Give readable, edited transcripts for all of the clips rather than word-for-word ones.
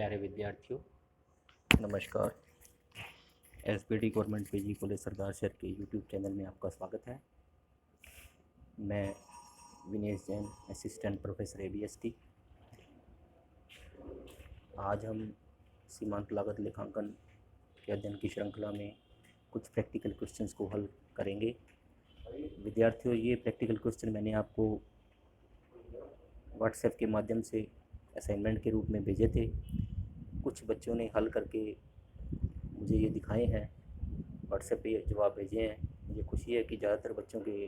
प्यारे विद्यार्थियों, नमस्कार। एसबीडी गवर्नमेंट पीजी कॉलेज सरदार शहर के यूट्यूब चैनल में आपका स्वागत है। मैं विनेश जैन, असिस्टेंट प्रोफेसर एडीएसटी। आज हम सीमांत लागत लेखांकन के अध्ययन की श्रृंखला में कुछ प्रैक्टिकल क्वेश्चंस को हल करेंगे। विद्यार्थियों, ये प्रैक्टिकल क्वेश्चन मैंने आपको व्हाट्सएप के माध्यम से असाइनमेंट के रूप में भेजे थे। कुछ बच्चों ने हल करके मुझे ये दिखाए हैं, व्हाट्सएप पे जवाब भेजे हैं। मुझे खुशी है कि ज़्यादातर बच्चों के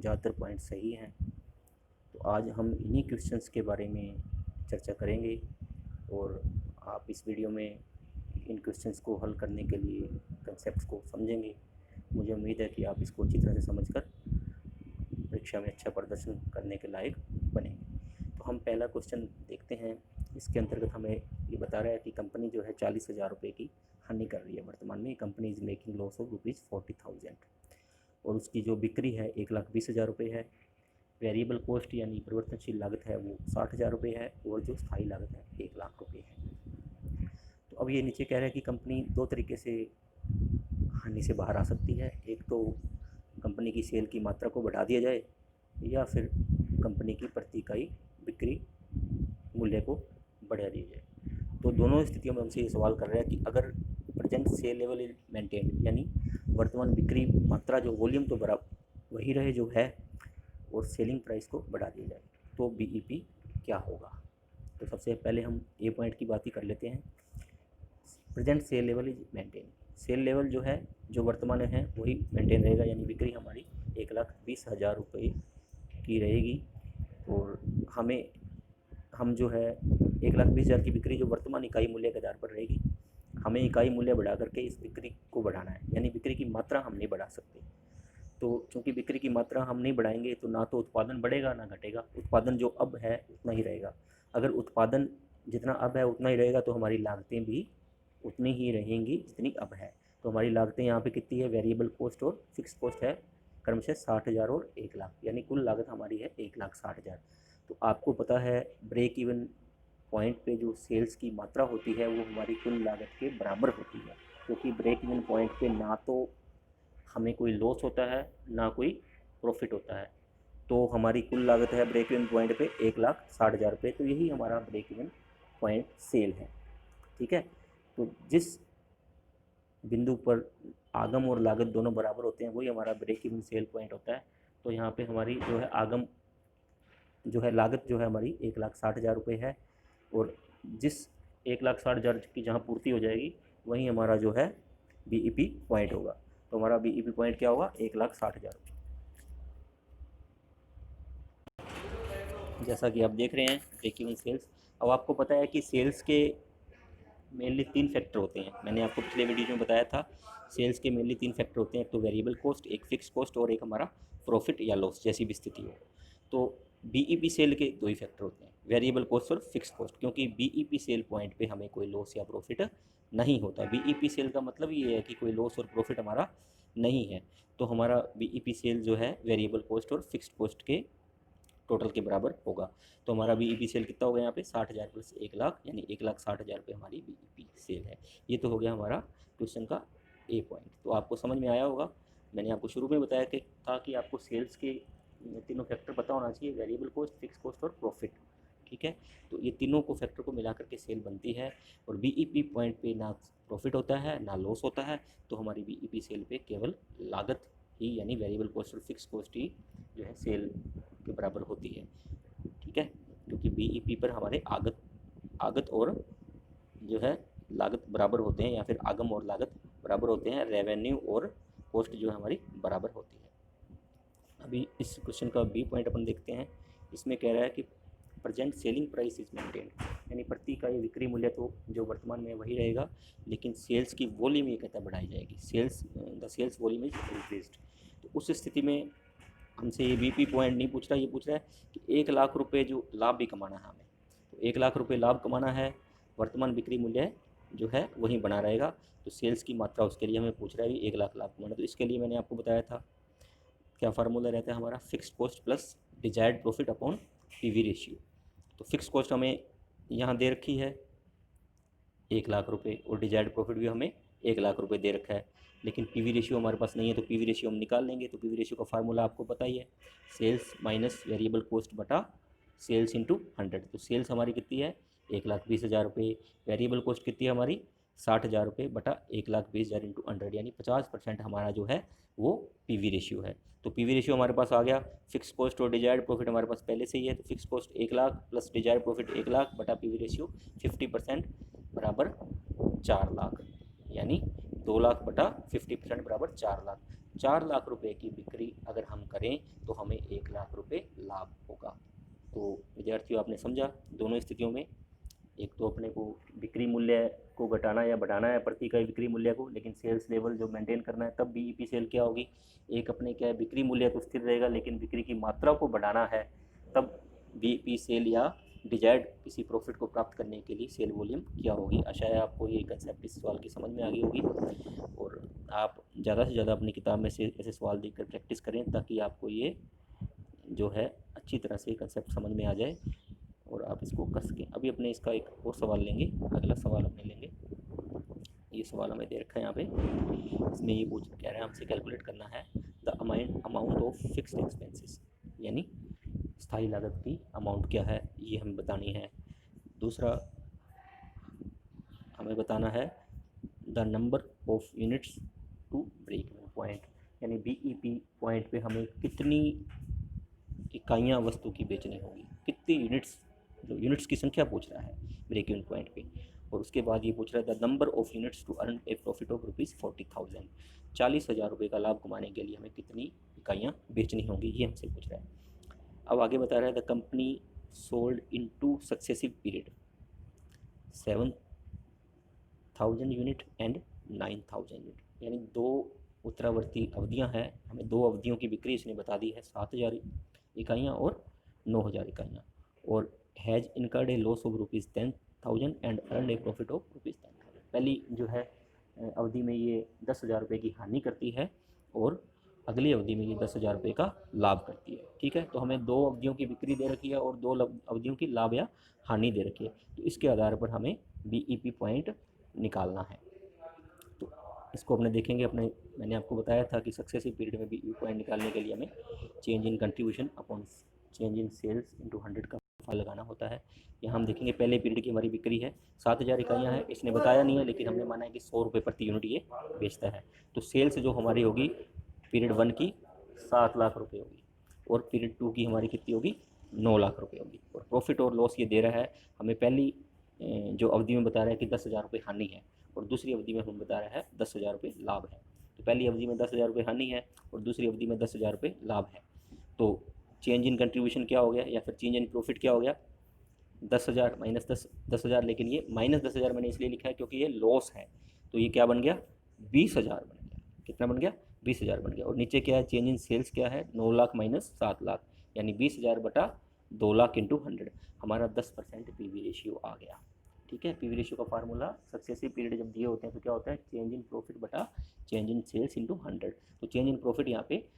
ज़्यादातर पॉइंट सही हैं। तो आज हम इन्हीं क्वेश्चंस के बारे में चर्चा करेंगे और आप इस वीडियो में इन क्वेश्चंस को हल करने के लिए कंसेप्ट्स को समझेंगे। मुझे उम्मीद है कि आप इसको अच्छी तरह से समझकर परीक्षा में अच्छा प्रदर्शन करने के लायक बनेंगे। तो हम पहला क्वेश्चन देखते हैं। इसके अंतर्गत हमें ये बता रहा है कि कंपनी जो है 40,000 रुपये की हानि कर रही है। वर्तमान में company is making loss of ₹40,000 और उसकी जो बिक्री है 1,20,000 रुपये है। वेरिएबल कॉस्ट यानी परिवर्तनशील लागत है वो 60,000 रुपये है और जो स्थायी लागत है 1,00,000 रुपये है। तो अब ये नीचे कह रहा है कि कंपनी दो तरीके से हानि से बाहर आ सकती है। एक तो कंपनी की सेल की मात्रा को बढ़ा दिया जाए या फिर कंपनी की प्रति इकाई बिक्री मूल्य को बढ़ा दिया जाए। तो दोनों स्थितियों में हमसे ये सवाल कर रहा है कि अगर present sale level is maintain, यानी वर्तमान बिक्री मात्रा जो वॉल्यूम तो बराबर वही रहे जो है और सेलिंग प्राइस को बढ़ा दिया जाए, तो बीईपी क्या होगा। तो सबसे पहले हम ए पॉइंट की बात ही कर लेते हैं। Present sale level is maintain, sale level जो है जो वर्तमान में है वही मेंटेन रहेगा, यानी बिक्री हमारी 1,20,000 रुपये की रहेगी और हम जो है 1,20,000 की बिक्री जो वर्तमान इकाई मूल्य के आधार पर रहेगी, हमें इकाई मूल्य बढ़ा करके इस बिक्री को बढ़ाना है, यानी बिक्री की मात्रा हम नहीं बढ़ा सकते। तो चूँकि बिक्री की मात्रा हम नहीं बढ़ाएंगे तो ना तो उत्पादन बढ़ेगा ना घटेगा। उत्पादन जो अब है उतना ही रहेगा। अगर उत्पादन जितना अब है उतना ही रहेगा तो हमारी लागतें भी उतनी ही रहेंगी जितनी अब है। तो हमारी लागतें यहाँ पे कितनी है, वेरिएबल कॉस्ट और फिक्स कॉस्ट है क्रमशः 60,000 और 1,00,000, यानी कुल लागत हमारी है 1,60,000। तो आपको पता है ब्रेक इवन पॉइंट पे जो सेल्स की मात्रा होती है वो हमारी कुल लागत के बराबर होती है, क्योंकि ब्रेक इवन पॉइंट पे ना तो हमें कोई लॉस होता है ना कोई प्रॉफिट होता है। तो हमारी कुल लागत है ब्रेक इवन पॉइंट पे 1,60,000 रुपये। तो यही हमारा ब्रेक इवन पॉइंट सेल है। ठीक है। तो जिस बिंदु पर आगम और लागत दोनों बराबर होते हैं वही हमारा ब्रेक इवन सेल पॉइंट होता है। तो यहाँ पे हमारी जो है आगम जो है लागत जो है हमारी 1,60,000 रुपये है और जिस 1,60,000 की जहाँ पूर्ति हो जाएगी वहीं हमारा जो है बीईपी पॉइंट होगा। तो हमारा बीईपी पॉइंट क्या होगा, 1,60,000 रुपये। जैसा कि आप देख रहे हैं ब्रेक इवन सेल्स। अब आपको पता है कि सेल्स के मेनली 3 फैक्टर होते हैं। मैंने आपको पिछले वीडियो में बताया था सेल्स के मेनली 3 फैक्टर होते हैं, एक तो वेरिएबल कॉस्ट, एक फिक्स कॉस्ट और एक हमारा प्रॉफिट या लॉस जैसी भी स्थिति हो। तो बीईपी सेल के 2 ही फैक्टर होते हैं, वेरिएबल कॉस्ट और फिक्स कॉस्ट, क्योंकि बीईपी सेल पॉइंट पे हमें कोई लॉस या प्रॉफिट नहीं होता। बीईपी सेल का मतलब ये है कि कोई लॉस और प्रॉफिट हमारा नहीं है। तो हमारा बीईपी सेल जो है वेरिएबल कॉस्ट और फिक्स्ड कॉस्ट के टोटल के बराबर होगा। तो हमारा बीईपी सेल कितना होगा यहाँ पे, 60,000 प्लस 1,00,000, यानी 1,60,000 रुपये हमारी बीईपी सेल है। ये तो हो गया हमारा क्वेश्चन का ए पॉइंट। तो आपको समझ में आया होगा। मैंने आपको शुरू में बताया कि था कि आपको सेल्स के तीनों फैक्टर पता होना चाहिए, वेरिएबल कॉस्ट, फिक्स कॉस्ट और प्रॉफिट। ठीक है। तो ये तीनों को फैक्टर को मिला करके सेल बनती है और बीईपी पॉइंट पे ना प्रॉफिट होता है ना लॉस होता है। तो हमारी बीईपी सेल पे केवल लागत ही, यानी वेरिएबल कॉस्ट और फिक्स कॉस्ट ही जो है सेल के बराबर होती है। ठीक है। क्योंकि बीईपी पर हमारे आगत और जो है लागत बराबर होते हैं, या फिर आगम और लागत बराबर होते हैं। रेवेन्यू और कॉस्ट जो है हमारी बराबर होती है। अभी इस क्वेश्चन का बी पॉइंट अपन देखते हैं। इसमें कह रहा है कि present selling price is maintain, यानी प्रति इकाई विक्री मूल्य तो जो वर्तमान में वही रहेगा, लेकिन सेल्स की वॉल्यूम ये कहता बढ़ाई जाएगी। The sales volume is increased. तो उस स्थिति में हमसे ये बीपी पॉइंट नहीं पूछ रहा, ये पूछ रहा है कि 1,00,000 रुपये जो लाभ भी कमाना है हमें, तो 1,00,000 रुपये लाभ कमाना है, वर्तमान बिक्री मूल्य जो है वहीं बना रहेगा। तो सेल्स की मात्रा उसके लिए हमें पूछ रहा है भी 1,00,000 लाभ कमाना। तो इसके लिए मैंने आपको बताया था क्या फार्मूला रहता है हमारा, fix cost plus desired profit upon PV ratio. तो फिक्स कॉस्ट हमें यहाँ दे रखी है 1,00,000 और डिजायर्ड प्रॉफिट भी हमें 1,00,000 दे रखा है, लेकिन पीवी रेशियो हमारे पास नहीं है, तो पीवी रेशियो हम निकाल लेंगे। तो पीवी रेशियो का फार्मूला आपको पता ही है, सेल्स माइनस वेरिएबल कॉस्ट बटा सेल्स इंटू 100। तो सेल्स हमारी कितनी है 1,20,000, वेरिएबल कॉस्ट कितनी है हमारी 60,000 बटा 1,20,000 इंटू 100, यानी 50% हमारा जो है वो पीवी रेशियो है। तो पीवी रेशियो हमारे पास आ गया। फिक्स कॉस्ट और डिजायर्ड प्रॉफिट हमारे पास पहले से ही है, तो fix cost 1,00,000 plus desired profit 1,00,000 बटा पीवी रेशियो 50% बराबर 4,00,000, यानी 2,00,000 बटा 50% बराबर 4,00,000। 4,00,000 की बिक्री अगर हम करें तो हमें 1,00,000 लाभ होगा। तो विद्यार्थियों आपने समझा दोनों स्थितियों में, एक तो अपने को बिक्री मूल्य को घटाना या बढ़ाना है प्रति इकाई बिक्री मूल्य को, लेकिन सेल्स लेवल जो मेंटेन करना है तब बीईपी सेल क्या होगी। एक अपने क्या है बिक्री मूल्य तो स्थिर रहेगा, लेकिन बिक्री की मात्रा को बढ़ाना है तब बीईपी सेल या डिजायर्ड किसी प्रॉफिट को प्राप्त करने के लिए सेल वॉल्यूम क्या होगी। आशा है आपको ये कंसेप्ट इस सवाल की समझ में आ गई होगी, और आप ज़्यादा से ज़्यादा अपनी किताब में से ऐसे सवाल देखकर प्रैक्टिस करें ताकि आपको ये जो है अच्छी तरह से कंसेप्ट समझ में आ जाए और आप इसको कर सकें। अभी अपने इसका एक और सवाल लेंगे, अगला सवाल अपने लेंगे। ये सवाल हमें दे रखा है यहाँ पे, इसमें ये पूछ कह रहे हैं हमसे कैलकुलेट करना है the amount of fixed expenses, यानी स्थायी लागत की अमाउंट क्या है ये हमें बतानी है। दूसरा हमें बताना है the number of units to break even point, यानी बीईपी पॉइंट पे हमें कितनी इकाइयाँ वस्तु की बेचनी होगी, कितनी यूनिट्स, जो यूनिट्स की संख्या पूछ रहा है ब्रेक इवन पॉइंट पे। और उसके बाद ये पूछ रहा है the number of units to earn a profit of ₹40,000, 40,000 रुपये का लाभ कमाने के लिए हमें कितनी इकाइयाँ बेचनी होंगी, ये हमसे पूछ रहा है। अब आगे बता रहा है the company sold in two successive period 7,000 unit and 9,000 unit, यानी दो उत्तरावर्ती अवधियां हैं, हमें दो अवधियों की बिक्री इसने बता दी है, 7,000 इकाइयाँ और 9,000 इकाइयाँ, और has incurred A loss of ₹10,000 and earn a profit of ₹10,000। पहली जो है अवधि में ये 10,000 रुपये की हानि करती है और अगली अवधि में ये 10,000 रुपये का लाभ करती है। ठीक है, तो हमें दो अवधियों की बिक्री दे रखी है और दो अवधियों की लाभ या हानि दे रखी है, तो इसके आधार पर हमें बीईपी पॉइंट निकालना है। तो इसको अपने देखेंगे, अपने मैंने आपको बताया था कि सक्सेसिव पीरियड में बीईपी पॉइंट निकालने के लिए हमें change in contribution upon change in sales into 100 का फल लगाना होता है। यहाँ हम देखेंगे पहले पीरियड की हमारी बिक्री है 7,000 इकाइयाँ हैं, इसने बताया नहीं है लेकिन हमने माना है कि 100 रुपये प्रति यूनिट ये बेचता है। तो सेल्स जो हमारी होगी पीरियड 1 की 7,00,000 रुपये होगी, और पीरियड 2 की हमारी कितनी होगी 9,00,000 रुपये होगी। और प्रॉफिट और लॉस ये दे रहा है हमें, पहली जो अवधि में बता रहा है कि 10,000 रुपये हानि है और दूसरी अवधि में हमें बता रहा है 10,000 रुपये लाभ है। तो पहली अवधि में 10,000 रुपये हानि है और दूसरी अवधि में 10,000 रुपये लाभ है। तो चेंज इन कंट्रीब्यूशन क्या हो गया या फिर चेंज इन प्रॉफिट क्या हो गया 10,000 माइनस 10,000, लेकिन ये माइनस 10,000 मैंने इसलिए लिखा है क्योंकि ये लॉस है, तो ये क्या बन गया 20,000 बन गया। कितना बन गया 20,000 बन गया। और नीचे क्या है चेंज इन सेल्स क्या है 9,00,000 माइनस 7,00,000, यानी 20,000 बटा 2,00,000 इंटू 100, हमारा 10% पीवी रेशियो आ गया। ठीक है, पीवी रेशियो का फार्मूला सक्सेसिव पीरियड जब दिए होते हैं तो क्या होता है चेंज इन प्रॉफिट बटा चेंज इन सेल्स इंटू 100। तो चेंज इन प्रॉफिट यहाँ पे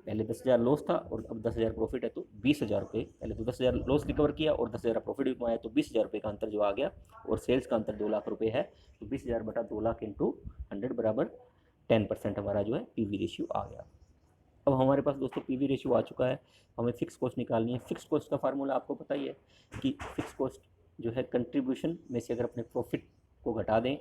पहले 10,000 लॉस था और अब 10,000 प्रॉफिट है, तो 20,000 रुपये, पहले तो 10,000 लॉस रिकवर किया और 10,000 प्रॉफिट भी कमाया, तो 20,000 रुपये का अंतर जो आ गया, और सेल्स का अंतर 2,00,000 रुपये है, तो 20,000 बटा 2,00,000 इंटू 100 बराबर 10% हमारा जो है पीवी रेशियो आ गया। अब हमारे पास दोस्तों पीवी रेशियो आ चुका है, हमें फिक्स कॉस्ट निकालनी है। फिक्स कॉस्ट का फार्मूला आपको पता ही है कि फिक्स कॉस्ट जो है कंट्रीब्यूशन में से अगर अपने प्रॉफिट को घटा दें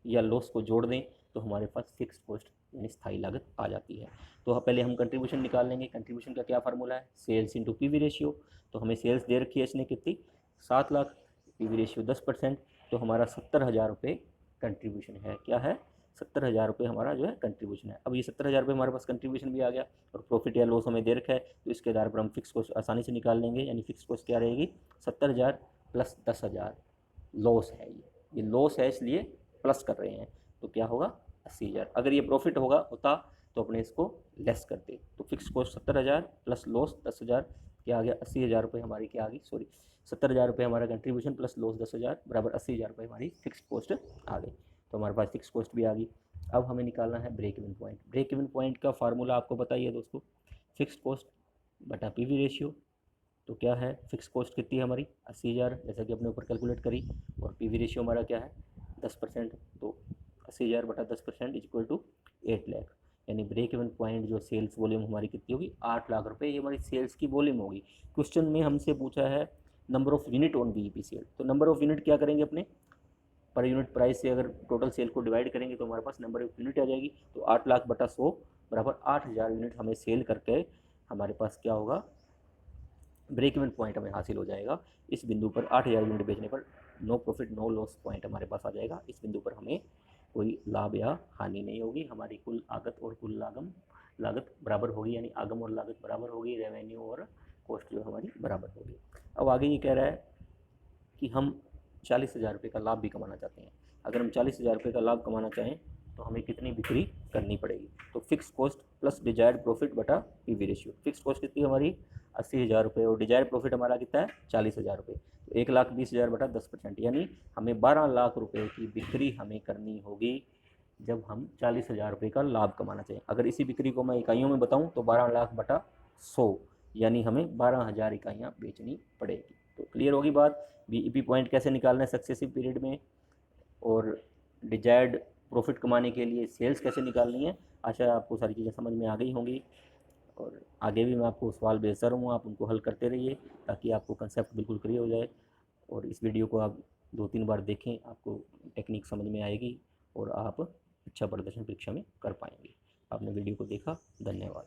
या लॉस को जोड़ दें तो हमारे पास फिक्स कॉस्ट यानी स्थायी लागत आ जाती है। तो पहले हम कंट्रीब्यूशन निकाल लेंगे। कंट्रीब्यूशन का क्या फार्मूला है सेल्स इंटू पीवी रेशियो। तो हमें सेल्स दे रखी है इसने कितनी 7,00,000, पीवी रेशियो 10%, तो हमारा 70,000 रुपये कंट्रीब्यूशन है। क्या है 70,000 रुपये हमारा जो है कंट्रीब्यूशन है। अब ये 70,000 रुपये हमारे पास कंट्रीब्यूशन भी आ गया और प्रॉफिट या लॉस हमें दे रखा है, तो इसके आधार पर हम फिक्स कॉस्ट आसानी से निकाल लेंगे। यानी फिक्स कॉस्ट क्या रहेगी 70,000 प्लस 10,000 लॉस है, ये लॉस है इसलिए प्लस कर रहे हैं, तो क्या होगा 80,000। अगर ये प्रॉफिट होता तो अपने इसको लेस करते। तो फिक्स कॉस्ट 70,000 प्लस लॉस 10,000, क्या आ गया 80,000 रुपये हमारी क्या आ गई 70,000 रुपये हमारा कंट्रीब्यूशन प्लस लॉस 10,000 बराबर 80,000 रुपये हमारी फिक्स कॉस्ट आ गई। तो हमारे पास फिक्स कॉस्ट भी आ गई। अब हमें निकालना है break even point. Break even point का फार्मूला आपको पता ही है दोस्तों, फिक्स कॉस्ट बटा पीवी रेशियो। तो क्या है फिक्स कॉस्ट कितनी है हमारी 80,000, जैसा कि अपने ऊपर कैलकुलेट करी, और पीवी रेशियो हमारा क्या है 10%, तो 80,000 बटा 10% इज इक्वल टू 8 लाख। यानी ब्रेक इवन पॉइंट जो सेल्स वॉल्यूम हमारी कितनी होगी, 8 लाख रुपए, ये हमारी सेल्स की वॉल्यूम होगी। क्वेश्चन में हमसे पूछा है number of unit on BEP cell, तो नंबर ऑफ यूनिट क्या करेंगे अपने, पर यूनिट प्राइस से अगर टोटल सेल को डिवाइड करेंगे तो हमारे पास नंबर ऑफ यूनिट आ जाएगी। तो 8 लाख बटा 100 बराबर 8,000 यूनिट हमें सेल करके हमारे पास क्या होगा, ब्रेक इवन पॉइंट हमें हासिल हो जाएगा। इस बिंदु पर 8,000 यूनिट बेचने पर no profit no loss point हमारे पास आ जाएगा। इस बिंदु पर हमें कोई लाभ या हानि नहीं होगी, हमारी कुल आगत और कुल लागत बराबर होगी, यानी आगम और लागत बराबर होगी, रेवेन्यू और कॉस्ट जो हमारी बराबर होगी। अब आगे ये कह रहा है कि हम 40,000 रुपये का लाभ भी कमाना चाहते हैं। अगर हम 40,000 रुपये का लाभ कमाना चाहें तो हमें कितनी बिक्री करनी पड़ेगी, तो fix cost plus desired profit बटा पीवी रेशियो। फिक्स कॉस्ट कितनी हमारी 80,000 रुपये और डिजायर्ड प्रॉफिट हमारा कितना है 40,000 रुपये, तो 1,20,000 बटा 10%, यानी हमें 12 लाख रुपये की बिक्री हमें करनी होगी जब हम 40,000 रुपये का लाभ कमाना चाहिए। अगर इसी बिक्री को मैं इकाइयों में बताऊं तो 12 लाख बटा 100, यानी हमें 12,000 इकाइयाँ बेचनी पड़ेगी। तो क्लियर होगी बात, बीईपी पॉइंट कैसे निकालना है सक्सेसिव पीरियड में, और डिजायर्ड प्रॉफिट कमाने के लिए सेल्स कैसे निकालनी है। आशा है आपको सारी चीज़ें समझ में आ गई होंगी, और आगे भी मैं आपको सवाल भेजता रहूँगा, आप उनको हल करते रहिए ताकि आपको कंसेप्ट बिल्कुल क्लियर हो जाए। और इस वीडियो को आप 2-3 बार देखें, आपको टेक्निक समझ में आएगी और आप अच्छा प्रदर्शन परीक्षा में कर पाएंगे। आपने वीडियो को देखा, धन्यवाद।